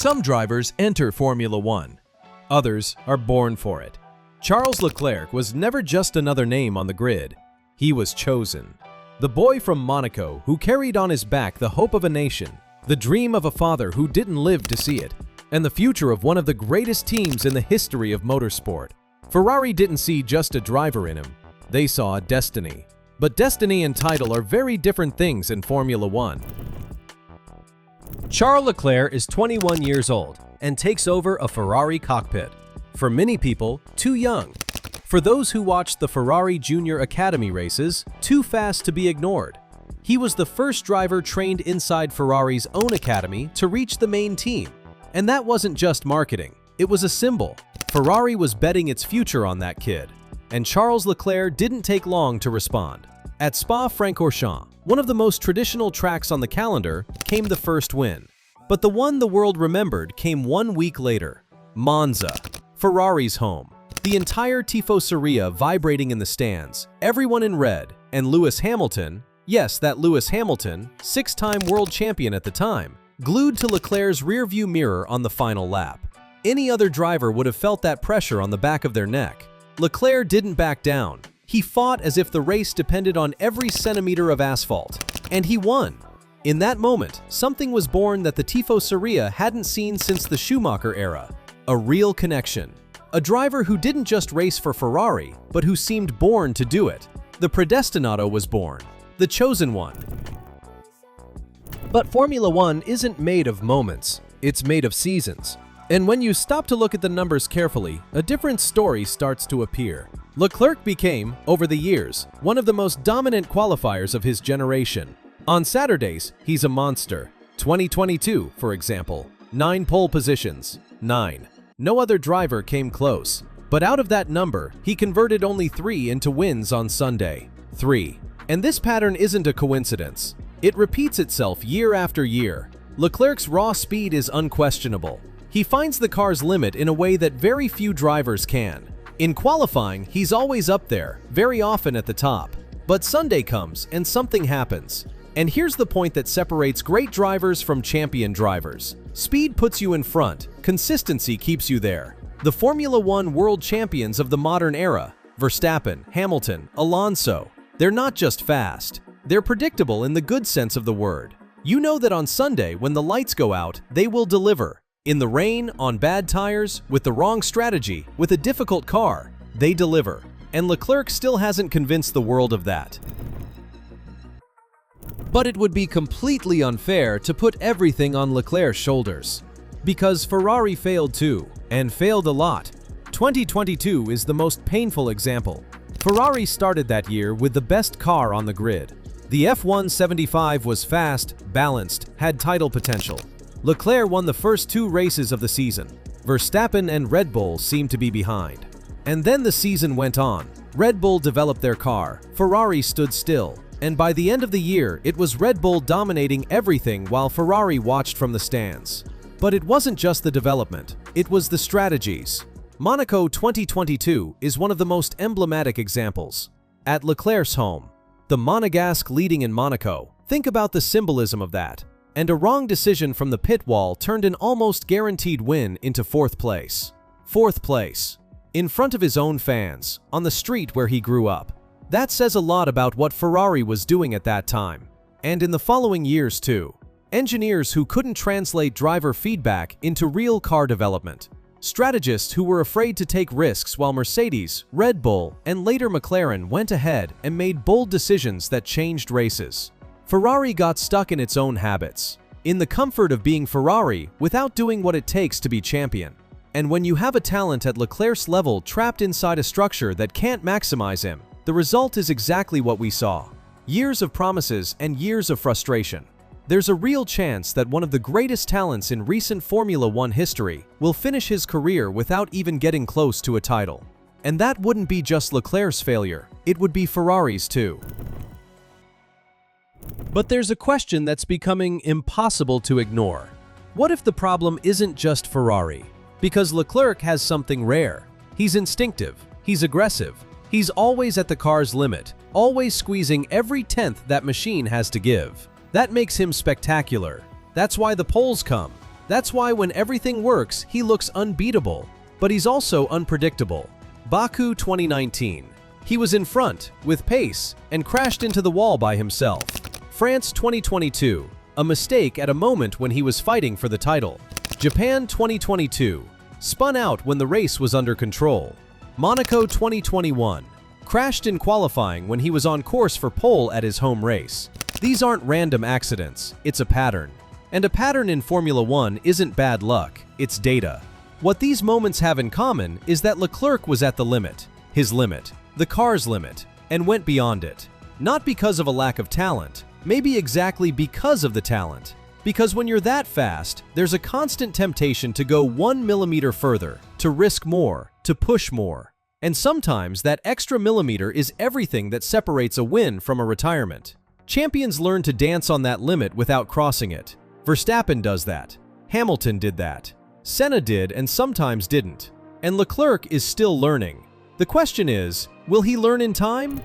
Some drivers enter Formula One. Others are born for it. Charles Leclerc was never just another name on the grid. He was chosen. The boy from Monaco who carried on his back the hope of a nation, the dream of a father who didn't live to see it, and the future of one of the greatest teams in the history of motorsport. Ferrari didn't see just a driver in him. They saw a destiny. But destiny and title are very different things in Formula One. Charles Leclerc is 21 years old and takes over a Ferrari cockpit. For many people, too young. For those who watched the Ferrari Junior Academy races, too fast to be ignored. He was the first driver trained inside Ferrari's own academy to reach the main team. And that wasn't just marketing, it was a symbol. Ferrari was betting its future on that kid. And Charles Leclerc didn't take long to respond. At Spa-Francorchamps, one of the most traditional tracks on the calendar, came the first win. But the one the world remembered came 1 week later. Monza, Ferrari's home. The entire tifoseria vibrating in the stands, everyone in red, and Lewis Hamilton, yes, that Lewis Hamilton, 6-time world champion at the time, glued to Leclerc's rearview mirror on the final lap. Any other driver would have felt that pressure on the back of their neck. Leclerc didn't back down. He fought as if the race depended on every centimeter of asphalt. And he won. In that moment, something was born that the tifoseria hadn't seen since the Schumacher era. A real connection. A driver who didn't just race for Ferrari, but who seemed born to do it. The Predestinato was born. The chosen one. But Formula One isn't made of moments. It's made of seasons. And when you stop to look at the numbers carefully, a different story starts to appear. Leclerc became, over the years, one of the most dominant qualifiers of his generation. On Saturdays, he's a monster. 2022, for example, 9 pole positions. 9. No other driver came close. But out of that number, he converted only 3 into wins on Sunday. 3. And this pattern isn't a coincidence. It repeats itself year after year. Leclerc's raw speed is unquestionable. He finds the car's limit in a way that very few drivers can. In qualifying, he's always up there, very often at the top. But Sunday comes and something happens. And here's the point that separates great drivers from champion drivers. Speed puts you in front, consistency keeps you there. The Formula One world champions of the modern era, Verstappen, Hamilton, Alonso, they're not just fast. They're predictable in the good sense of the word. You know that on Sunday, when the lights go out, they will deliver. In the rain, on bad tires, with the wrong strategy, with a difficult car, they deliver. And Leclerc still hasn't convinced the world of that. But it would be completely unfair to put everything on Leclerc's shoulders. Because Ferrari failed too, and failed a lot. 2022 is the most painful example. Ferrari started that year with the best car on the grid. The F175 was fast, balanced, had title potential. Leclerc won the first 2 races of the season. Verstappen and Red Bull seemed to be behind. And then the season went on. Red Bull developed their car, Ferrari stood still. And by the end of the year, it was Red Bull dominating everything while Ferrari watched from the stands. But it wasn't just the development, it was the strategies. Monaco 2022 is one of the most emblematic examples. At Leclerc's home, the Monegasque leading in Monaco, think about the symbolism of that. And a wrong decision from the pit wall turned an almost guaranteed win into 4th place. 4th place. In front of his own fans, on the street where he grew up. That says a lot about what Ferrari was doing at that time. And in the following years too. Engineers who couldn't translate driver feedback into real car development. Strategists who were afraid to take risks while Mercedes, Red Bull, and later McLaren went ahead and made bold decisions that changed races. Ferrari got stuck in its own habits, in the comfort of being Ferrari without doing what it takes to be champion. And when you have a talent at Leclerc's level trapped inside a structure that can't maximize him, the result is exactly what we saw. Years of promises and years of frustration. There's a real chance that one of the greatest talents in recent Formula One history will finish his career without even getting close to a title. And that wouldn't be just Leclerc's failure, it would be Ferrari's too. But there's a question that's becoming impossible to ignore. What if the problem isn't just Ferrari? Because Leclerc has something rare. He's instinctive, he's aggressive, he's always at the car's limit, always squeezing every tenth that machine has to give. That makes him spectacular. That's why the polls come. That's why when everything works, he looks unbeatable, but he's also unpredictable. Baku 2019. He was in front, with pace, and crashed into the wall by himself. France 2022. A mistake at a moment when he was fighting for the title. Japan 2022. Spun out when the race was under control. Monaco 2021. Crashed in qualifying when he was on course for pole at his home race. These aren't random accidents, it's a pattern. And a pattern in Formula One isn't bad luck, it's data. What these moments have in common is that Leclerc was at the limit, his limit, the car's limit, and went beyond it. Not because of a lack of talent, maybe exactly because of the talent. Because when you're that fast, there's a constant temptation to go 1 millimeter further, to risk more, to push more. And sometimes that extra millimeter is everything that separates a win from a retirement. Champions learn to dance on that limit without crossing it. Verstappen does that. Hamilton did that. Senna did and sometimes didn't. And Leclerc is still learning. The question is, will he learn in time?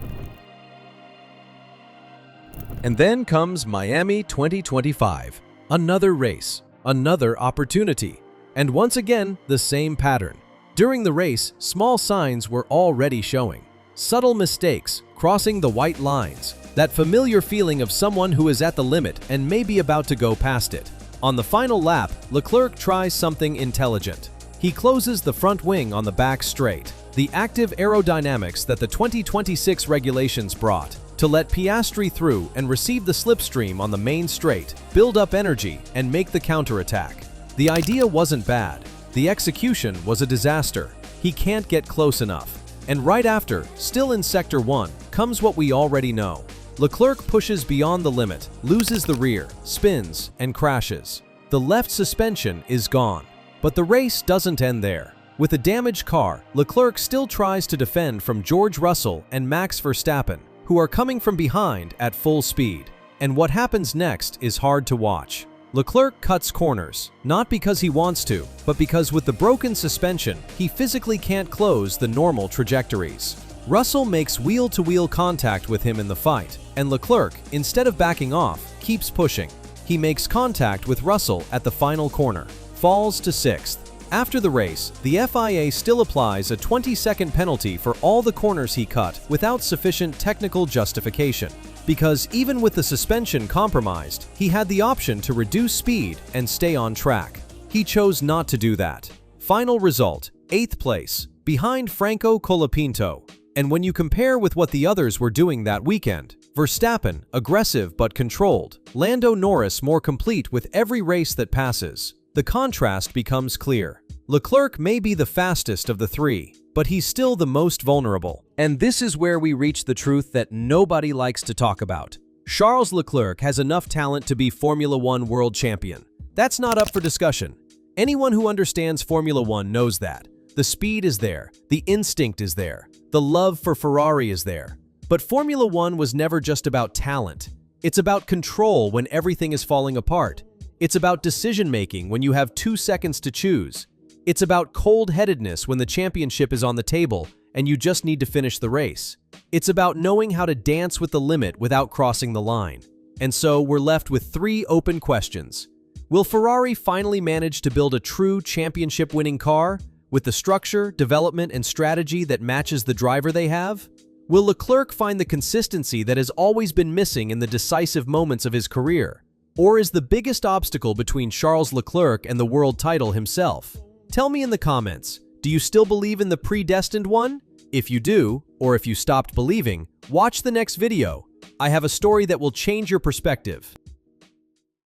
And then comes Miami 2025. Another race, another opportunity. And once again, the same pattern. During the race, small signs were already showing. Subtle mistakes, crossing the white lines. That familiar feeling of someone who is at the limit and may be about to go past it. On the final lap, Leclerc tries something intelligent. He closes the front wing on the back straight, the active aerodynamics that the 2026 regulations brought, to let Piastri through and receive the slipstream on the main straight, build up energy, and make the counterattack. The idea wasn't bad. The execution was a disaster. He can't get close enough. And right after, still in Sector 1, comes what we already know. Leclerc pushes beyond the limit, loses the rear, spins, and crashes. The left suspension is gone. But the race doesn't end there. With a damaged car, Leclerc still tries to defend from George Russell and Max Verstappen, who are coming from behind at full speed. And what happens next is hard to watch. Leclerc cuts corners, not because he wants to, but because with the broken suspension, he physically can't close the normal trajectories. Russell makes wheel-to-wheel contact with him in the fight, and Leclerc, instead of backing off, keeps pushing. He makes contact with Russell at the final corner, falls to 6th. After the race, the FIA still applies a 20-second penalty for all the corners he cut without sufficient technical justification. Because even with the suspension compromised, he had the option to reduce speed and stay on track. He chose not to do that. Final result, 8th place, behind Franco Colapinto. And when you compare with what the others were doing that weekend, Verstappen, aggressive but controlled, Lando Norris more complete with every race that passes, the contrast becomes clear. Leclerc may be the fastest of the three, but he's still the most vulnerable. And this is where we reach the truth that nobody likes to talk about. Charles Leclerc has enough talent to be Formula One world champion. That's not up for discussion. Anyone who understands Formula One knows that. The speed is there, the instinct is there, the love for Ferrari is there. But Formula One was never just about talent. It's about control when everything is falling apart. It's about decision-making when you have 2 seconds to choose. It's about cold-headedness when the championship is on the table and you just need to finish the race. It's about knowing how to dance with the limit without crossing the line. And so we're left with 3 open questions. Will Ferrari finally manage to build a true championship-winning car with the structure, development, and strategy that matches the driver they have? Will Leclerc find the consistency that has always been missing in the decisive moments of his career? Or is the biggest obstacle between Charles Leclerc and the world title himself? Tell me in the comments, do you still believe in the predestined one? If you do, or if you stopped believing, watch the next video. I have a story that will change your perspective.